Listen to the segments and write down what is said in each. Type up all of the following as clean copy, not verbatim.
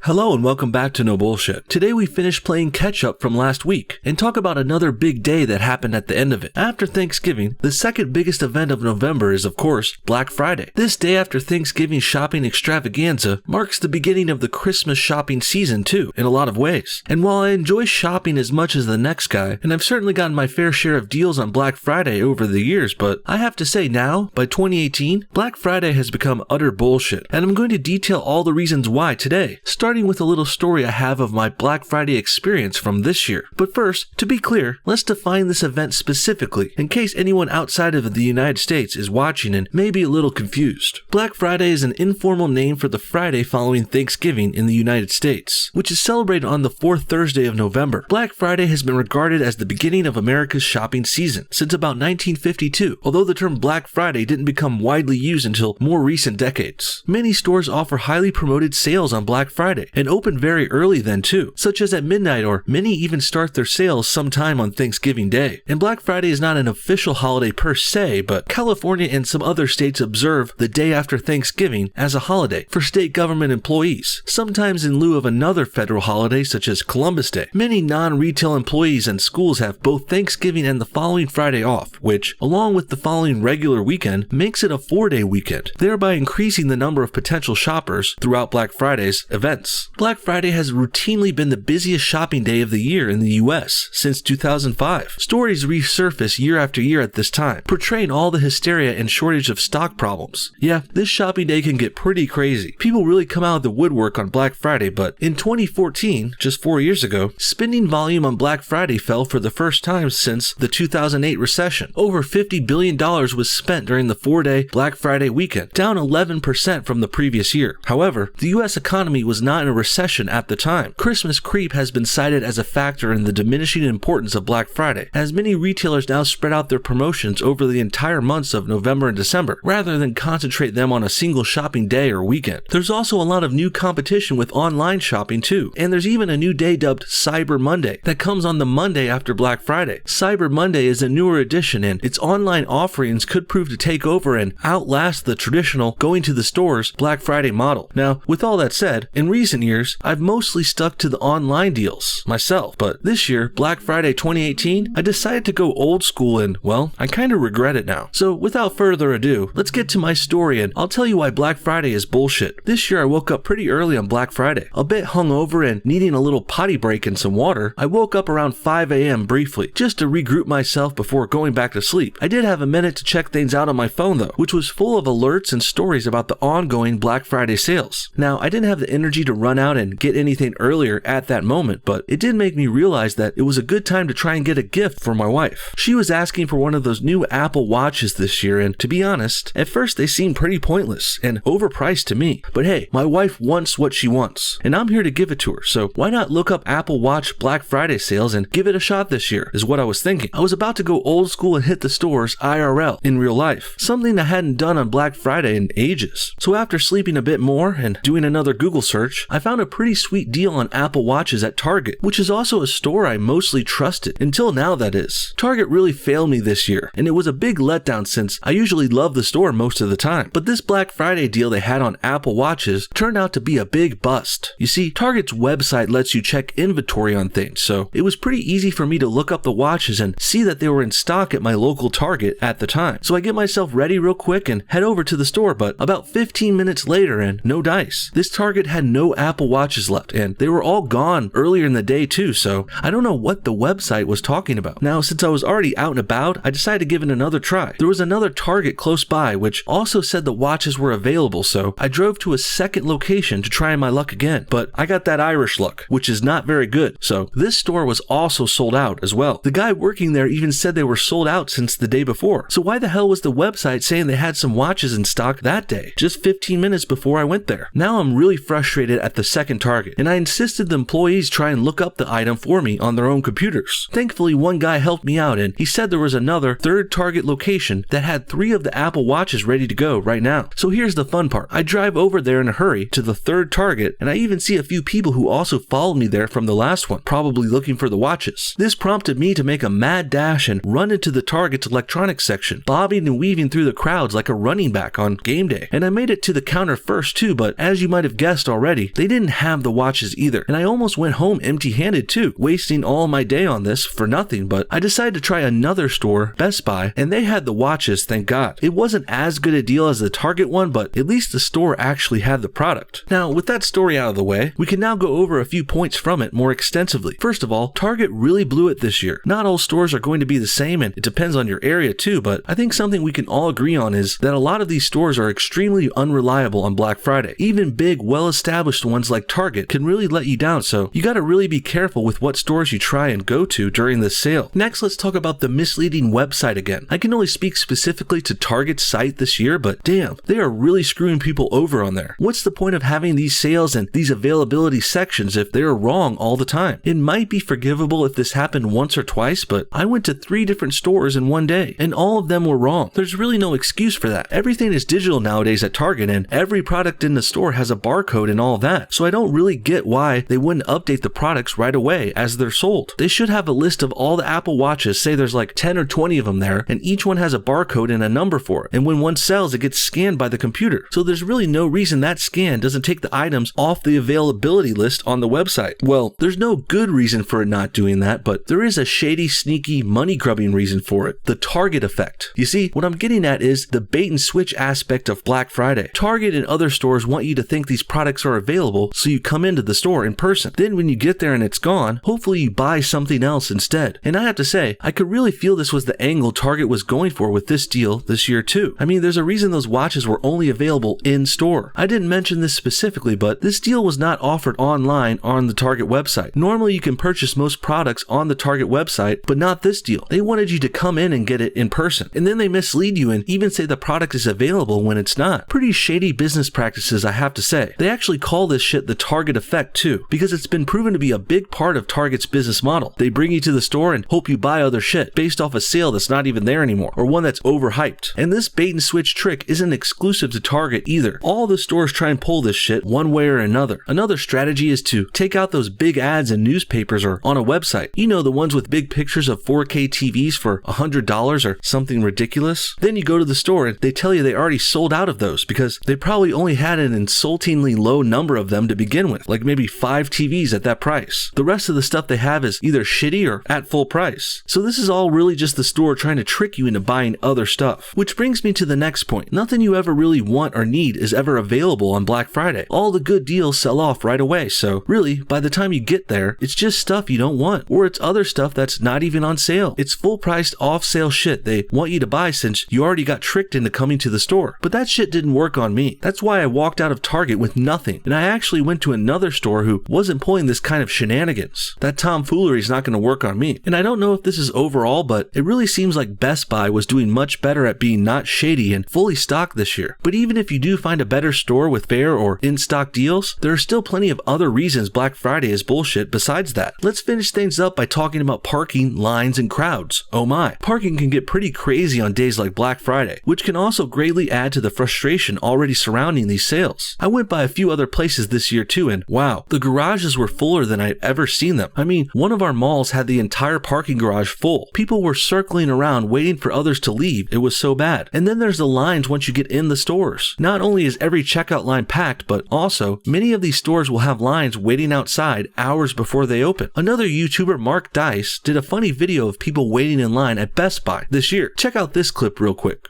Hello and welcome back to No Bullshit. Today we finished playing catch up from last week and talk about another big day that happened at the end of it. After Thanksgiving, the second biggest event of November is of course Black Friday. This day after Thanksgiving shopping extravaganza marks the beginning of the Christmas shopping season too, in a lot of ways. And while I enjoy shopping as much as the next guy, and I've certainly gotten my fair share of deals on Black Friday over the years, but I have to say now, by 2018, Black Friday has become utter bullshit. And I'm going to detail all the reasons why today, starting with a little story I have of my Black Friday experience from this year. But first, to be clear, let's define this event specifically, in case anyone outside of the United States is watching and may be a little confused. Black Friday is an informal name for the Friday following Thanksgiving in the United States, which is celebrated on the fourth Thursday of November. Black Friday has been regarded as the beginning of America's shopping season since about 1952, although the term Black Friday didn't become widely used until more recent decades. Many stores offer highly promoted sales on Black Friday, and open very early then too, such as at midnight, or many even start their sales sometime on Thanksgiving Day. And Black Friday is not an official holiday per se, but California and some other states observe the day after Thanksgiving as a holiday for state government employees, sometimes in lieu of another federal holiday such as Columbus Day. Many non-retail employees and schools have both Thanksgiving and the following Friday off, which, along with the following regular weekend, makes it a 4-day weekend, thereby increasing the number of potential shoppers throughout Black Friday's events. Black Friday has routinely been the busiest shopping day of the year in the US since 2005. Stories resurface year after year at this time, portraying all the hysteria and shortage of stock problems. Yeah, this shopping day can get pretty crazy. People really come out of the woodwork on Black Friday, but in 2014, just 4 years ago, spending volume on Black Friday fell for the first time since the 2008 recession. Over $50 billion was spent during the 4-day Black Friday weekend, down 11% from the previous year. However, the US economy was not in a recession at the time. Christmas creep has been cited as a factor in the diminishing importance of Black Friday, as many retailers now spread out their promotions over the entire months of November and December, rather than concentrate them on a single shopping day or weekend. There's also a lot of new competition with online shopping too, and there's even a new day dubbed Cyber Monday that comes on the Monday after Black Friday. Cyber Monday is a newer addition, and its online offerings could prove to take over and outlast the traditional going to the stores Black Friday model. Now, with all that said, in recent years, I've mostly stuck to the online deals myself, but this year, Black Friday 2018, I decided to go old school and, well, I kind of regret it now. So without further ado, let's get to my story and I'll tell you why Black Friday is bullshit. This year I woke up pretty early on Black Friday. A bit hungover and needing a little potty break and some water, I woke up around 5 a.m. briefly, just to regroup myself before going back to sleep. I did have a minute to check things out on my phone though, which was full of alerts and stories about the ongoing Black Friday sales. Now, I didn't have the energy to run out and get anything earlier at that moment, but it did make me realize that it was a good time to try and get a gift for my wife. She was asking for one of those new Apple Watches this year, and to be honest, at first they seemed pretty pointless and overpriced to me. But hey, my wife wants what she wants, and I'm here to give it to her, so why not look up Apple Watch Black Friday sales and give it a shot this year, is what I was thinking. I was about to go old school and hit the stores IRL, in real life, something I hadn't done on Black Friday in ages. So after sleeping a bit more and doing another Google search, I found a pretty sweet deal on Apple Watches at Target, which is also a store I mostly trusted, until now that is. Target really failed me this year, and it was a big letdown since I usually love the store most of the time. But this Black Friday deal they had on Apple Watches turned out to be a big bust. You see, Target's website lets you check inventory on things, so it was pretty easy for me to look up the watches and see that they were in stock at my local Target at the time. So I get myself ready real quick and head over to the store, but about 15 minutes later and no dice. This Target had no Apple Watches left, and they were all gone earlier in the day too, so I don't know what the website was talking about. Now, since I was already out and about, I decided to give it another try. There was another Target close by which also said the watches were available, so I drove to a second location to try my luck again, but I got that Irish luck, which is not very good, so this store was also sold out as well. The guy working there even said they were sold out since the day before, so why the hell was the website saying they had some watches in stock that day, just 15 minutes before I went there? Now I'm really frustrated at the second Target, and I insisted the employees try and look up the item for me on their own computers. Thankfully, one guy helped me out, and he said there was another third Target location that had 3 of the Apple Watches ready to go right now. So here's the fun part. I drive over there in a hurry to the third Target, and I even see a few people who also followed me there from the last one, probably looking for the watches. This prompted me to make a mad dash and run into the Target's electronics section, bobbing and weaving through the crowds like a running back on game day. And I made it to the counter first too, but as you might have guessed already, luckily, they didn't have the watches either, and I almost went home empty-handed too, wasting all my day on this for nothing, but I decided to try another store, Best Buy, and they had the watches, thank God. It wasn't as good a deal as the Target one, but at least the store actually had the product. Now, with that story out of the way, we can now go over a few points from it more extensively. First of all, Target really blew it this year. Not all stores are going to be the same, and it depends on your area too, but I think something we can all agree on is that a lot of these stores are extremely unreliable on Black Friday. Even big, well-established ones like Target can really let you down, so you gotta really be careful with what stores you try and go to during this sale. Next, let's talk about the misleading website again. I can only speak specifically to Target's site this year, but damn, they are really screwing people over on there. What's the point of having these sales and these availability sections if they're wrong all the time? It might be forgivable if this happened once or twice, but I went to 3 different stores in one day, and all of them were wrong. There's really no excuse for that. Everything is digital nowadays at Target, and every product in the store has a barcode and all that, so I don't really get why they wouldn't update the products right away as they're sold. They should have a list of all the Apple Watches, say there's like 10 or 20 of them there, and each one has a barcode and a number for it, and when one sells, it gets scanned by the computer. So there's really no reason that scan doesn't take the items off the availability list on the website. Well, there's no good reason for it not doing that, but there is a shady, sneaky, money-grubbing reason for it. The Target effect. You see, what I'm getting at is the bait and switch aspect of Black Friday. Target and other stores want you to think these products are available, so you come into the store in person. Then when you get there and it's gone, hopefully you buy something else instead. And I have to say, I could really feel this was the angle Target was going for with this deal this year too. I mean, there's a reason those watches were only available in store. I didn't mention this specifically, but this deal was not offered online on the Target website. Normally you can purchase most products on the Target website, but not this deal. They wanted you to come in and get it in person. And then they mislead you and even say the product is available when it's not. Pretty shady business practices, I have to say. They actually call this shit the Target effect too, because it's been proven to be a big part of Target's business model. They bring you to the store and hope you buy other shit based off a sale that's not even there anymore, or one that's overhyped. And this bait and switch trick isn't exclusive to Target either. All the stores try and pull this shit one way or another. Another strategy is to take out those big ads in newspapers or on a website. You know, the ones with big pictures of 4K TVs for $100 or something ridiculous. Then you go to the store and they tell you they already sold out of those because they probably only had an insultingly low number of them to begin with, like maybe 5 TVs at that price. The rest of the stuff they have is either shitty or at full price. So this is all really just the store trying to trick you into buying other stuff. Which brings me to the next point. Nothing you ever really want or need is ever available on Black Friday. All the good deals sell off right away, so really, by the time you get there, it's just stuff you don't want, or it's other stuff that's not even on sale. It's full-priced, off-sale shit they want you to buy since you already got tricked into coming to the store. But that shit didn't work on me. That's why I walked out of Target with nothing, and I actually went to another store who wasn't pulling this kind of shenanigans. That tomfoolery is not going to work on me. And I don't know if this is overall, but it really seems like Best Buy was doing much better at being not shady and fully stocked this year. But even if you do find a better store with fair or in-stock deals, there are still plenty of other reasons Black Friday is bullshit besides that. Let's finish things up by talking about parking, lines, and crowds. Oh my. Parking can get pretty crazy on days like Black Friday, which can also greatly add to the frustration already surrounding these sales. I went by a few other places this year too, and wow, the garages were fuller than I'd ever seen them. I mean, one of our malls had the entire parking garage full. People were circling around waiting for others to leave. It was so bad. And then there's the lines once you get in the stores. Not only is every checkout line packed, but also many of these stores will have lines waiting outside hours before they open. Another YouTuber, Mark Dice, did a funny video of people waiting in line at Best Buy this year. Check out this clip real quick.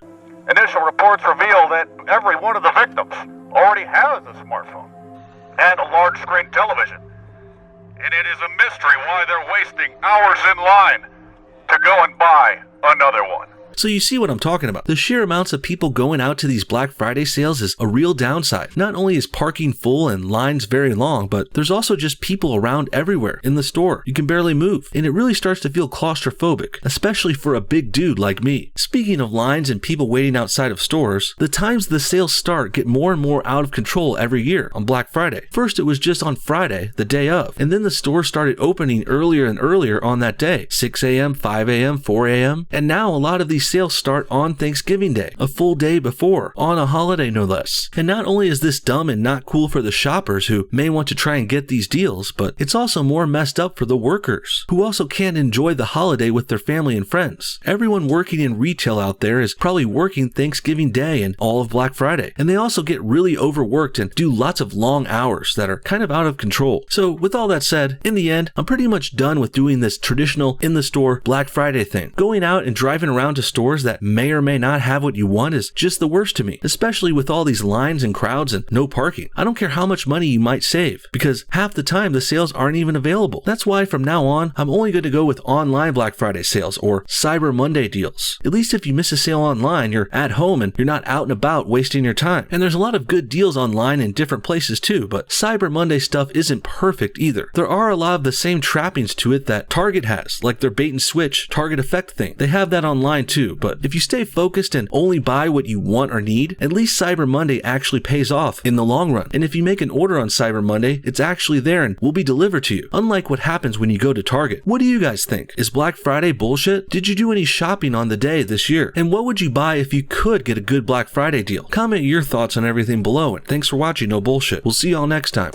Initial reports reveal that every one of the victims already has a smartphone and a large screen television. And it is a mystery why they're wasting hours in line to go and buy another one. So you see what I'm talking about. The sheer amounts of people going out to these Black Friday sales is a real downside. Not only is parking full and lines very long, but there's also just people around everywhere in the store. You can barely move, and it really starts to feel claustrophobic, especially for a big dude like me. Speaking of lines and people waiting outside of stores, the times the sales start get more and more out of control every year on Black Friday. First, it was just on Friday, the day of, and then the stores started opening earlier and earlier on that day, 6 a.m., 5 a.m., 4 a.m., and now a lot of these these sales start on Thanksgiving Day, a full day before, on a holiday no less. And not only is this dumb and not cool for the shoppers who may want to try and get these deals, but it's also more messed up for the workers, who also can't enjoy the holiday with their family and friends. Everyone working in retail out there is probably working Thanksgiving Day and all of Black Friday, and they also get really overworked and do lots of long hours that are kind of out of control. So with all that said, in the end, I'm pretty much done with doing this traditional in-the-store Black Friday thing. Going out and driving around to stores that may or may not have what you want is just the worst to me, especially with all these lines and crowds and no parking. I don't care how much money you might save, because half the time the sales aren't even available. That's why from now on, I'm only going to go with online Black Friday sales or Cyber Monday deals. At least if you miss a sale online, you're at home and you're not out and about wasting your time. And there's a lot of good deals online in different places too, but Cyber Monday stuff isn't perfect either. There are a lot of the same trappings to it that Target has, like their bait and switch Target effect thing. They have that online too, but if you stay focused and only buy what you want or need, at least Cyber Monday actually pays off in the long run. And if you make an order on Cyber Monday, it's actually there and will be delivered to you, unlike what happens when you go to Target. What do you guys think? Is Black Friday bullshit? Did you do any shopping on the day this year? And what would you buy if you could get a good Black Friday deal? Comment your thoughts on everything below, and thanks for watching No Bullshit. We'll see y'all next time.